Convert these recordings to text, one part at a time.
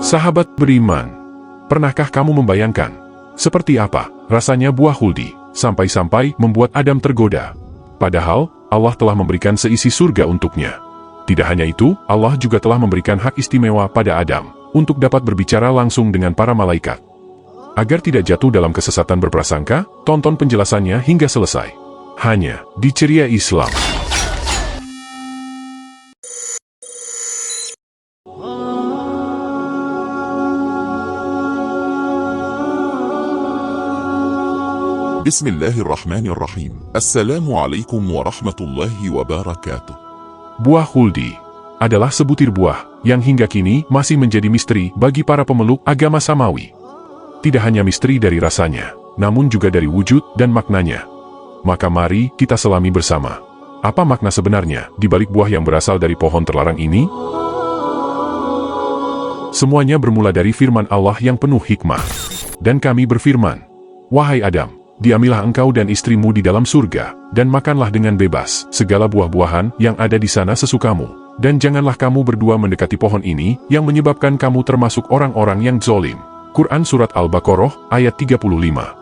Sahabat beriman, pernahkah kamu membayangkan seperti apa rasanya buah khuldi sampai-sampai membuat Adam tergoda? Padahal Allah telah memberikan seisi surga untuknya. Tidak hanya itu, Allah juga telah memberikan hak istimewa pada Adam untuk dapat berbicara langsung dengan para malaikat. Agar tidak jatuh dalam kesesatan berprasangka, tonton penjelasannya hingga selesai. Hanya di Ceria Islam. Bismillahirrahmanirrahim. Assalamualaikum warahmatullahi wabarakatuh. Buah khuldi adalah sebutir buah yang hingga kini masih menjadi misteri bagi para pemeluk agama samawi. Tidak hanya misteri dari rasanya, namun juga dari wujud dan maknanya. Maka mari kita selami bersama. Apa makna sebenarnya di balik buah yang berasal dari pohon terlarang ini? Semuanya bermula dari firman Allah yang penuh hikmah. Dan kami berfirman, "Wahai Adam, diambillah engkau dan istrimu di dalam surga, dan makanlah dengan bebas segala buah-buahan yang ada di sana sesukamu. Dan janganlah kamu berdua mendekati pohon ini, yang menyebabkan kamu termasuk orang-orang yang zolim." Quran Surat Al-Baqarah, ayat 35.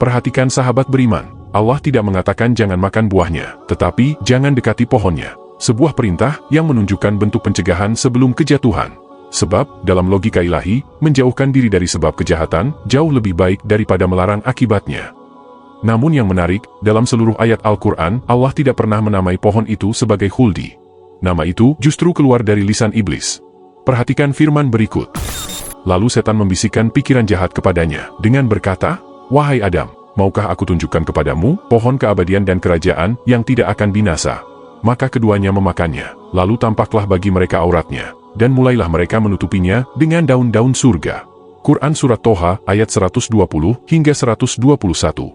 Perhatikan sahabat beriman, Allah tidak mengatakan jangan makan buahnya, tetapi jangan dekati pohonnya. Sebuah perintah yang menunjukkan bentuk pencegahan sebelum kejatuhan. Sebab, dalam logika ilahi, menjauhkan diri dari sebab kejahatan, jauh lebih baik daripada melarang akibatnya. Namun yang menarik, dalam seluruh ayat Al-Quran, Allah tidak pernah menamai pohon itu sebagai khuldi. Nama itu justru keluar dari lisan iblis. Perhatikan firman berikut. Lalu setan membisikkan pikiran jahat kepadanya, dengan berkata, "Wahai Adam, maukah aku tunjukkan kepadamu, pohon keabadian dan kerajaan yang tidak akan binasa?" Maka keduanya memakannya, lalu tampaklah bagi mereka auratnya. Dan mulailah mereka menutupinya dengan daun-daun surga. Quran Surat Toha ayat 120 hingga 121.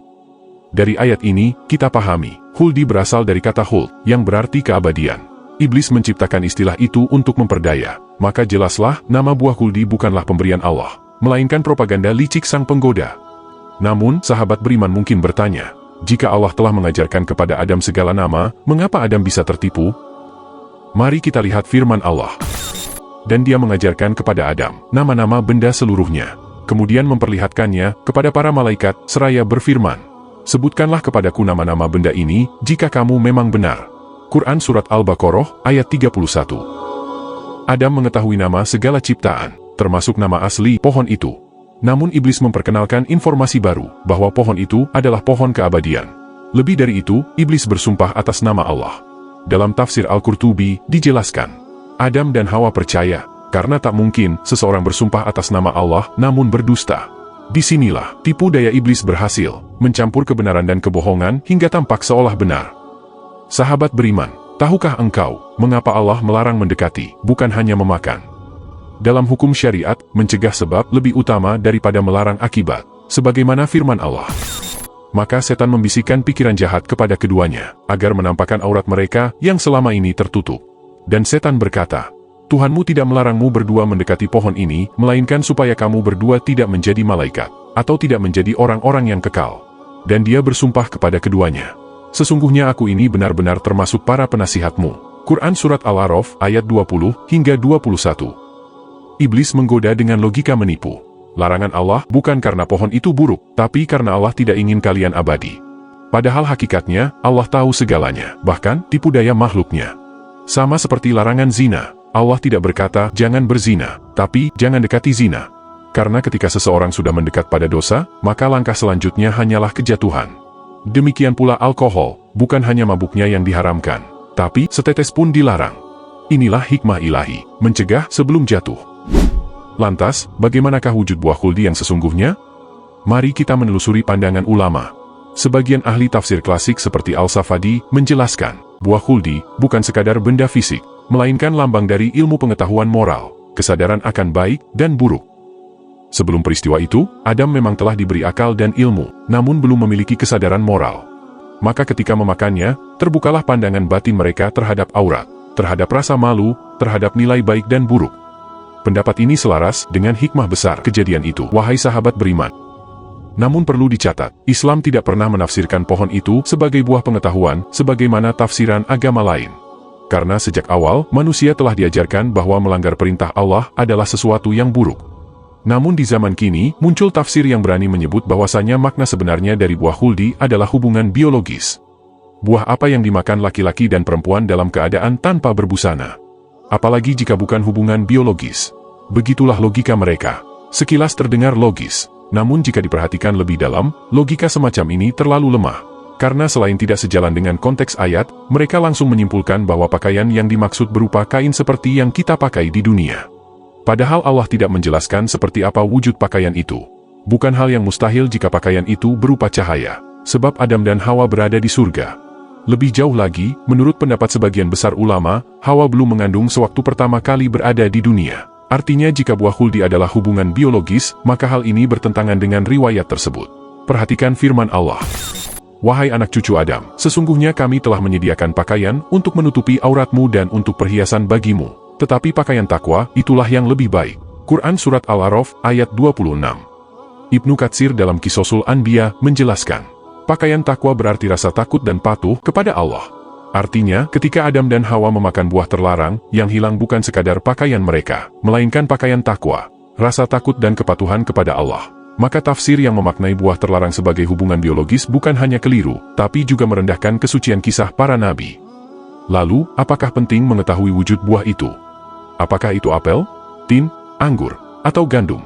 Dari ayat ini, kita pahami, khuldi berasal dari kata khuld, yang berarti keabadian. Iblis menciptakan istilah itu untuk memperdaya, maka jelaslah nama buah khuldi bukanlah pemberian Allah, melainkan propaganda licik sang penggoda. Namun, sahabat beriman mungkin bertanya, jika Allah telah mengajarkan kepada Adam segala nama, mengapa Adam bisa tertipu? Mari kita lihat firman Allah. Dan dia mengajarkan kepada Adam nama-nama benda seluruhnya. Kemudian memperlihatkannya kepada para malaikat seraya berfirman, "Sebutkanlah kepadaku nama-nama benda ini jika kamu memang benar." Quran Surat Al-Baqarah ayat 31. Adam mengetahui nama segala ciptaan, termasuk nama asli pohon itu. Namun iblis memperkenalkan informasi baru bahwa pohon itu adalah pohon keabadian. Lebih dari itu, iblis bersumpah atas nama Allah. Dalam tafsir Al-Qurtubi dijelaskan, Adam dan Hawa percaya, karena tak mungkin seseorang bersumpah atas nama Allah namun berdusta. Disinilah tipu daya iblis berhasil, mencampur kebenaran dan kebohongan hingga tampak seolah benar. Sahabat beriman, tahukah engkau mengapa Allah melarang mendekati, bukan hanya memakan? Dalam hukum syariat, mencegah sebab lebih utama daripada melarang akibat, sebagaimana firman Allah. Maka setan membisikkan pikiran jahat kepada keduanya, agar menampakkan aurat mereka yang selama ini tertutup. Dan setan berkata, "Tuhanmu tidak melarangmu berdua mendekati pohon ini, melainkan supaya kamu berdua tidak menjadi malaikat, atau tidak menjadi orang-orang yang kekal." Dan dia bersumpah kepada keduanya, "Sesungguhnya aku ini benar-benar termasuk para penasihatmu." Quran Surat Al-A'raf ayat 20 hingga 21. Iblis menggoda dengan logika menipu. Larangan Allah bukan karena pohon itu buruk, tapi karena Allah tidak ingin kalian abadi. Padahal hakikatnya, Allah tahu segalanya, bahkan tipu daya makhluknya. Sama seperti larangan zina, Allah tidak berkata, "Jangan berzina," tapi, "Jangan dekati zina." Karena ketika seseorang sudah mendekat pada dosa, maka langkah selanjutnya hanyalah kejatuhan. Demikian pula alkohol, bukan hanya mabuknya yang diharamkan, tapi setetes pun dilarang. Inilah hikmah ilahi, mencegah sebelum jatuh. Lantas, bagaimanakah wujud buah khuldi yang sesungguhnya? Mari kita menelusuri pandangan ulama. Sebagian ahli tafsir klasik seperti Al-Safadi menjelaskan, buah khuldi bukan sekadar benda fisik, melainkan lambang dari ilmu pengetahuan moral, kesadaran akan baik dan buruk. Sebelum peristiwa itu, Adam memang telah diberi akal dan ilmu, namun belum memiliki kesadaran moral. Maka ketika memakannya, terbukalah pandangan batin mereka terhadap aurat, terhadap rasa malu, terhadap nilai baik dan buruk. Pendapat ini selaras dengan hikmah besar kejadian itu, wahai sahabat beriman. Namun perlu dicatat, Islam tidak pernah menafsirkan pohon itu sebagai buah pengetahuan, sebagaimana tafsiran agama lain. Karena sejak awal, manusia telah diajarkan bahwa melanggar perintah Allah adalah sesuatu yang buruk. Namun di zaman kini, muncul tafsir yang berani menyebut bahwasanya makna sebenarnya dari buah khuldi adalah hubungan biologis. Buah apa yang dimakan laki-laki dan perempuan dalam keadaan tanpa berbusana. Apalagi jika bukan hubungan biologis. Begitulah logika mereka. Sekilas terdengar logis. Namun jika diperhatikan lebih dalam, logika semacam ini terlalu lemah. Karena selain tidak sejalan dengan konteks ayat, mereka langsung menyimpulkan bahwa pakaian yang dimaksud berupa kain seperti yang kita pakai di dunia. Padahal Allah tidak menjelaskan seperti apa wujud pakaian itu. Bukan hal yang mustahil jika pakaian itu berupa cahaya, sebab Adam dan Hawa berada di surga. Lebih jauh lagi, menurut pendapat sebagian besar ulama, Hawa belum mengandung sewaktu pertama kali berada di dunia. Artinya jika buah khuldi adalah hubungan biologis, maka hal ini bertentangan dengan riwayat tersebut. Perhatikan firman Allah. Wahai anak cucu Adam, sesungguhnya kami telah menyediakan pakaian untuk menutupi auratmu dan untuk perhiasan bagimu. Tetapi pakaian takwa, itulah yang lebih baik. Quran Surat Al-A'raf, ayat 26. Ibnu Katsir dalam Qisosul Anbiya menjelaskan, pakaian takwa berarti rasa takut dan patuh kepada Allah. Artinya, ketika Adam dan Hawa memakan buah terlarang, yang hilang bukan sekadar pakaian mereka, melainkan pakaian takwa, rasa takut dan kepatuhan kepada Allah. Maka tafsir yang memaknai buah terlarang sebagai hubungan biologis bukan hanya keliru, tapi juga merendahkan kesucian kisah para nabi. Lalu, apakah penting mengetahui wujud buah itu? Apakah itu apel, tin, anggur, atau gandum?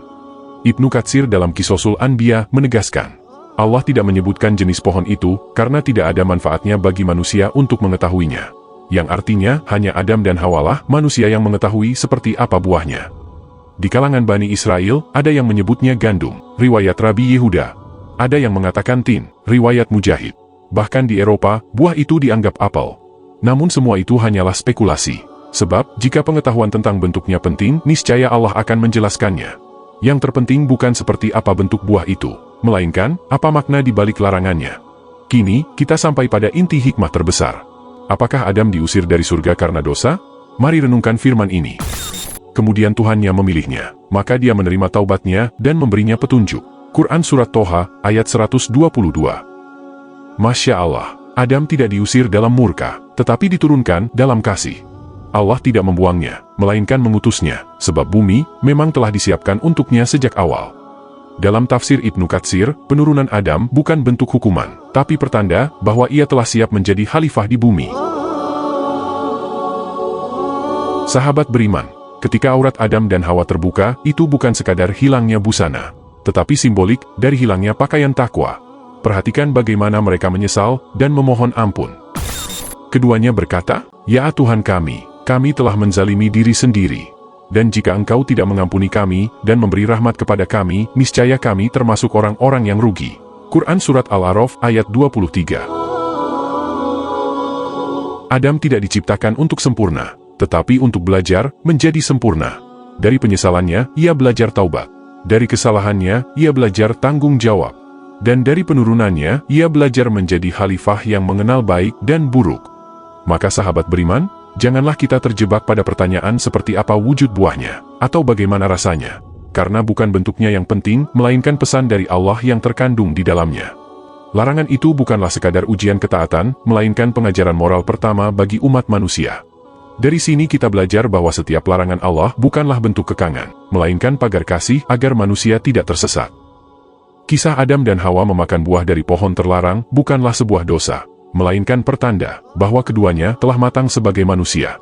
Ibnu Katsir dalam Qisosul Anbiya menegaskan, Allah tidak menyebutkan jenis pohon itu karena tidak ada manfaatnya bagi manusia untuk mengetahuinya. Yang artinya, hanya Adam dan Hawalah manusia yang mengetahui seperti apa buahnya. Di kalangan Bani Israel, ada yang menyebutnya gandum, riwayat Rabi Yehuda. Ada yang mengatakan tin, riwayat Mujahid. Bahkan di Eropa, buah itu dianggap apel. Namun semua itu hanyalah spekulasi. Sebab, jika pengetahuan tentang bentuknya penting, niscaya Allah akan menjelaskannya. Yang terpenting bukan seperti apa bentuk buah itu, melainkan, apa makna di balik larangannya. Kini, kita sampai pada inti hikmah terbesar. Apakah Adam diusir dari surga karena dosa? Mari renungkan firman ini. Kemudian Tuhannya memilihnya, maka dia menerima taubatnya dan memberinya petunjuk. Quran Surat Toha, ayat 122. Masya Allah, Adam tidak diusir dalam murka, tetapi diturunkan dalam kasih. Allah tidak membuangnya, melainkan mengutusnya, sebab bumi memang telah disiapkan untuknya sejak awal. Dalam tafsir Ibnu Katsir, penurunan Adam bukan bentuk hukuman, tapi pertanda bahwa ia telah siap menjadi khalifah di bumi. Sahabat beriman, ketika aurat Adam dan Hawa terbuka, itu bukan sekadar hilangnya busana, tetapi simbolik dari hilangnya pakaian takwa. Perhatikan bagaimana mereka menyesal dan memohon ampun. Keduanya berkata, "Ya Tuhan kami telah menzalimi diri sendiri. Dan jika Engkau tidak mengampuni kami dan memberi rahmat kepada kami, niscaya kami termasuk orang-orang yang rugi." Quran Surat Al-A'raf, ayat 23. Adam tidak diciptakan untuk sempurna, tetapi untuk belajar menjadi sempurna. Dari penyesalannya, ia belajar taubat. Dari kesalahannya, ia belajar tanggung jawab. Dan dari penurunannya, ia belajar menjadi khalifah yang mengenal baik dan buruk. Maka sahabat beriman, janganlah kita terjebak pada pertanyaan seperti apa wujud buahnya, atau bagaimana rasanya. Karena bukan bentuknya yang penting, melainkan pesan dari Allah yang terkandung di dalamnya. Larangan itu bukanlah sekadar ujian ketaatan, melainkan pengajaran moral pertama bagi umat manusia. Dari sini kita belajar bahwa setiap larangan Allah bukanlah bentuk kekangan, melainkan pagar kasih agar manusia tidak tersesat. Kisah Adam dan Hawa memakan buah dari pohon terlarang bukanlah sebuah dosa, melainkan pertanda bahwa keduanya telah matang sebagai manusia.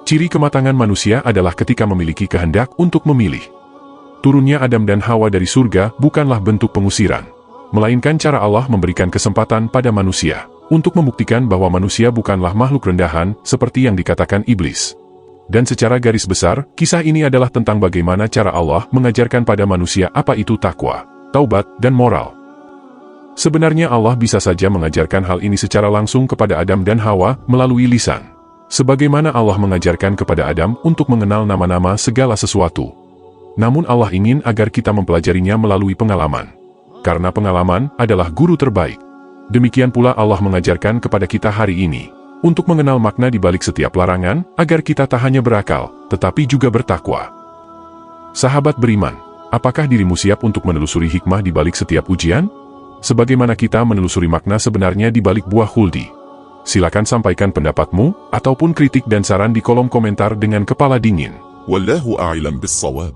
Ciri kematangan manusia adalah ketika memiliki kehendak untuk memilih. Turunnya Adam dan Hawa dari surga bukanlah bentuk pengusiran, melainkan cara Allah memberikan kesempatan pada manusia untuk membuktikan bahwa manusia bukanlah makhluk rendahan seperti yang dikatakan iblis. Dan secara garis besar, kisah ini adalah tentang bagaimana cara Allah mengajarkan pada manusia apa itu takwa, taubat, dan moral. Sebenarnya Allah bisa saja mengajarkan hal ini secara langsung kepada Adam dan Hawa melalui lisan. Sebagaimana Allah mengajarkan kepada Adam untuk mengenal nama-nama segala sesuatu. Namun Allah ingin agar kita mempelajarinya melalui pengalaman. Karena pengalaman adalah guru terbaik. Demikian pula Allah mengajarkan kepada kita hari ini, untuk mengenal makna di balik setiap larangan, agar kita tak hanya berakal, tetapi juga bertakwa. Sahabat beriman, apakah dirimu siap untuk menelusuri hikmah di balik setiap ujian? Sebagaimana kita menelusuri makna sebenarnya di balik buah khuldi. Silakan sampaikan pendapatmu, ataupun kritik dan saran di kolom komentar dengan kepala dingin. والله أعلم بالصواب.